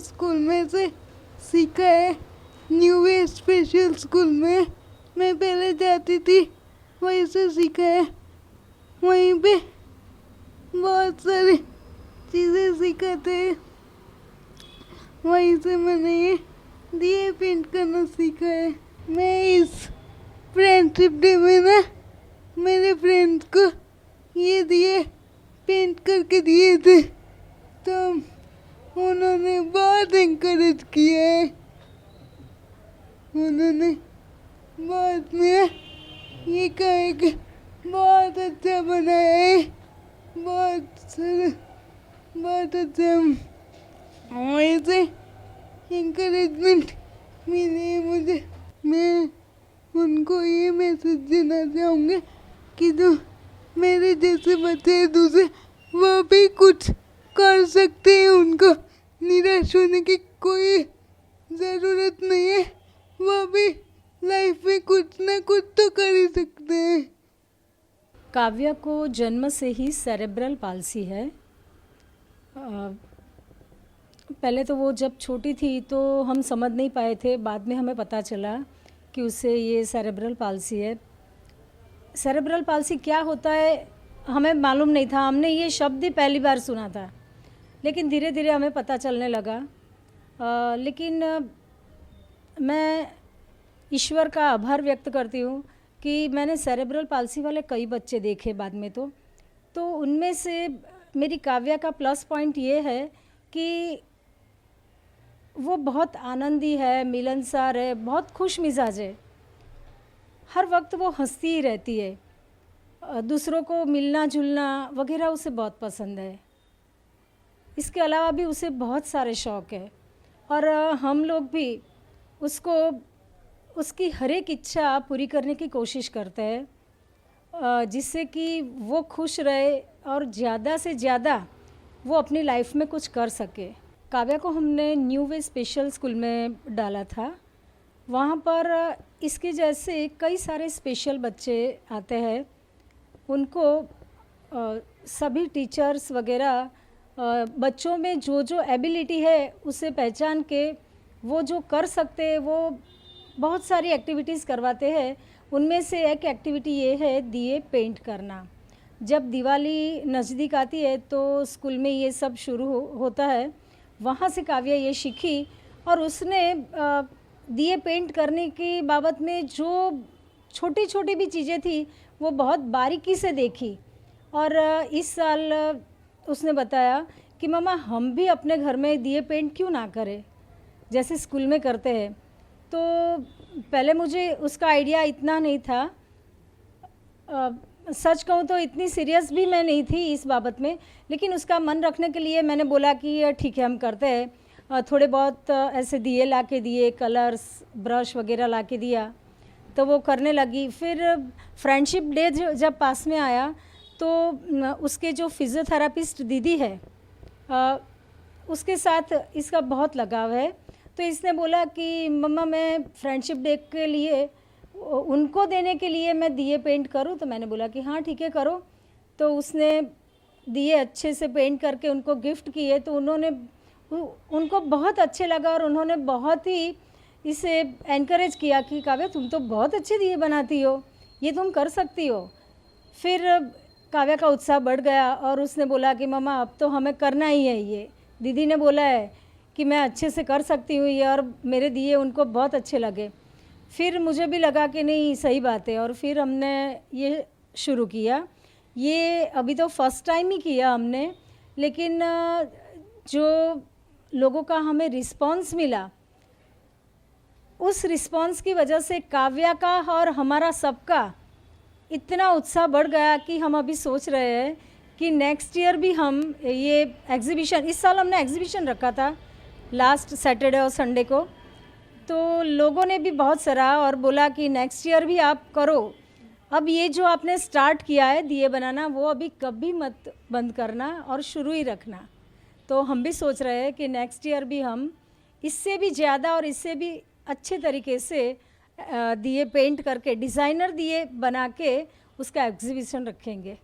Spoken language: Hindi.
स्कूल में से सीखा है, न्यू वे स्पेशल स्कूल में मैं पहले जाती थी, वहीं से सीखा है। वहीं पे बहुत सारी चीज़ें सिखाते हैं, वहीं से मैंने ये दिए पेंट करना सीखा है। मैं इस फ्रेंडशिप डे में ना मेरे फ्रेंड्स को ये दिए पेंट करके दिए थे, तो उन्होंने बहुत एनकरेज किया है। उन्होंने बहुत में ये कहा कि बहुत अच्छा बनाया है, बहुत अच्छा। वैसे एनकरेजमेंट मिली है मुझे। मैं उनको ये मैसेज देना चाहूँगी कि जो मेरे जैसे बच्चे हैं दूसरे, वो भी कुछ कर सकते हैं। उनको निराश होने की कोई ज़रूरत नहीं है, वो भी लाइफ में कुछ ना कुछ तो कर ही सकते हैं। काव्या को जन्म से ही सेरेब्रल पाल्सी है। पहले तो वो जब छोटी थी तो हम समझ नहीं पाए थे, बाद में हमें पता चला कि उसे ये सेरेब्रल पाल्सी है। सेरेब्रल पाल्सी क्या होता है हमें मालूम नहीं था, हमने ये शब्द ही पहली बार सुना था, लेकिन धीरे धीरे हमें पता चलने लगा। लेकिन मैं ईश्वर का आभार व्यक्त करती हूँ कि मैंने सेरेब्रल पाल्सी वाले कई बच्चे देखे बाद में, तो उनमें से मेरी काव्या का प्लस पॉइंट ये है कि वो बहुत आनंदी है, मिलनसार है, बहुत खुश मिजाज है। हर वक्त वो हंसती ही रहती है। दूसरों को मिलना जुलना वगैरह उसे बहुत पसंद है। इसके अलावा भी उसे बहुत सारे शौक़ है, और हम लोग भी उसको उसकी हर एक इच्छा पूरी करने की कोशिश करते हैं, जिससे कि वो खुश रहे और ज़्यादा से ज़्यादा वो अपनी लाइफ में कुछ कर सके। काव्या को हमने न्यू वे स्पेशल स्कूल में डाला था। वहाँ पर इसके जैसे कई सारे स्पेशल बच्चे आते हैं। उनको सभी टीचर्स वगैरह बच्चों में जो जो एबिलिटी है उसे पहचान के वो जो कर सकते हैं वो बहुत सारी एक्टिविटीज़ करवाते हैं। उनमें से एक एक्टिविटी ये है दिए पेंट करना। जब दिवाली नज़दीक आती है तो स्कूल में ये सब शुरू होता है। वहाँ से काव्या ये सीखी और उसने दिए पेंट करने की बाबत में जो छोटी छोटी भी चीज़ें थी वो बहुत बारीकी से देखी, और इस साल उसने बताया कि मम्मा हम भी अपने घर में दिए पेंट क्यों ना करें जैसे स्कूल में करते हैं। तो पहले मुझे उसका आइडिया इतना नहीं था, सच कहूँ तो इतनी सीरियस भी मैं नहीं थी इस बाबत में, लेकिन उसका मन रखने के लिए मैंने बोला कि ठीक है हम करते हैं। थोड़े बहुत ऐसे दिए ला के दिए, कलर्स ब्रश वगैरह ला के दिया, तो वो करने लगी। फिर फ्रेंडशिप डे जब पास में आया तो उसके जो फिज़ियोथेरापिस्ट दीदी है उसके साथ इसका बहुत लगाव है। तो इसने बोला कि मम्मा मैं फ्रेंडशिप डे के लिए उनको देने के लिए मैं दिए पेंट करूं, तो मैंने बोला कि हाँ ठीक है करो। तो उसने दिए अच्छे से पेंट करके उनको गिफ्ट किए, तो उनको बहुत अच्छे लगा और उन्होंने बहुत ही इसे एनकरेज किया कि काव्या तुम तो बहुत अच्छे दिए बनाती हो, ये तुम कर सकती हो। फिर काव्या का उत्साह बढ़ गया और उसने बोला कि मम्मा अब तो हमें करना ही है। ये दीदी ने बोला है कि मैं अच्छे से कर सकती हूँ ये, और मेरे दिए उनको बहुत अच्छे लगे। फिर मुझे भी लगा कि नहीं सही बात है, और फिर हमने ये शुरू किया। ये अभी तो फर्स्ट टाइम ही किया हमने, लेकिन जो लोगों का हमें रिस्पांस मिला, उस रिस्पांस की वजह से काव्या का और हमारा सबका इतना उत्साह बढ़ गया कि हम अभी सोच रहे हैं कि नेक्स्ट ईयर भी हम ये एग्ज़िबिशन, इस साल हमने एग्ज़िबिशन रखा था लास्ट सैटरडे और संडे को, तो लोगों ने भी बहुत सराहा और बोला कि नेक्स्ट ईयर भी आप करो। अब ये जो आपने स्टार्ट किया है दिए बनाना, वो अभी कभी मत बंद करना और शुरू ही रखना। तो हम भी सोच रहे हैं कि नेक्स्ट ईयर भी हम इससे भी ज़्यादा और इससे भी अच्छे तरीके से दिए पेंट करके, डिज़ाइनर दिए बना के उसका एग्ज़िबिशन रखेंगे।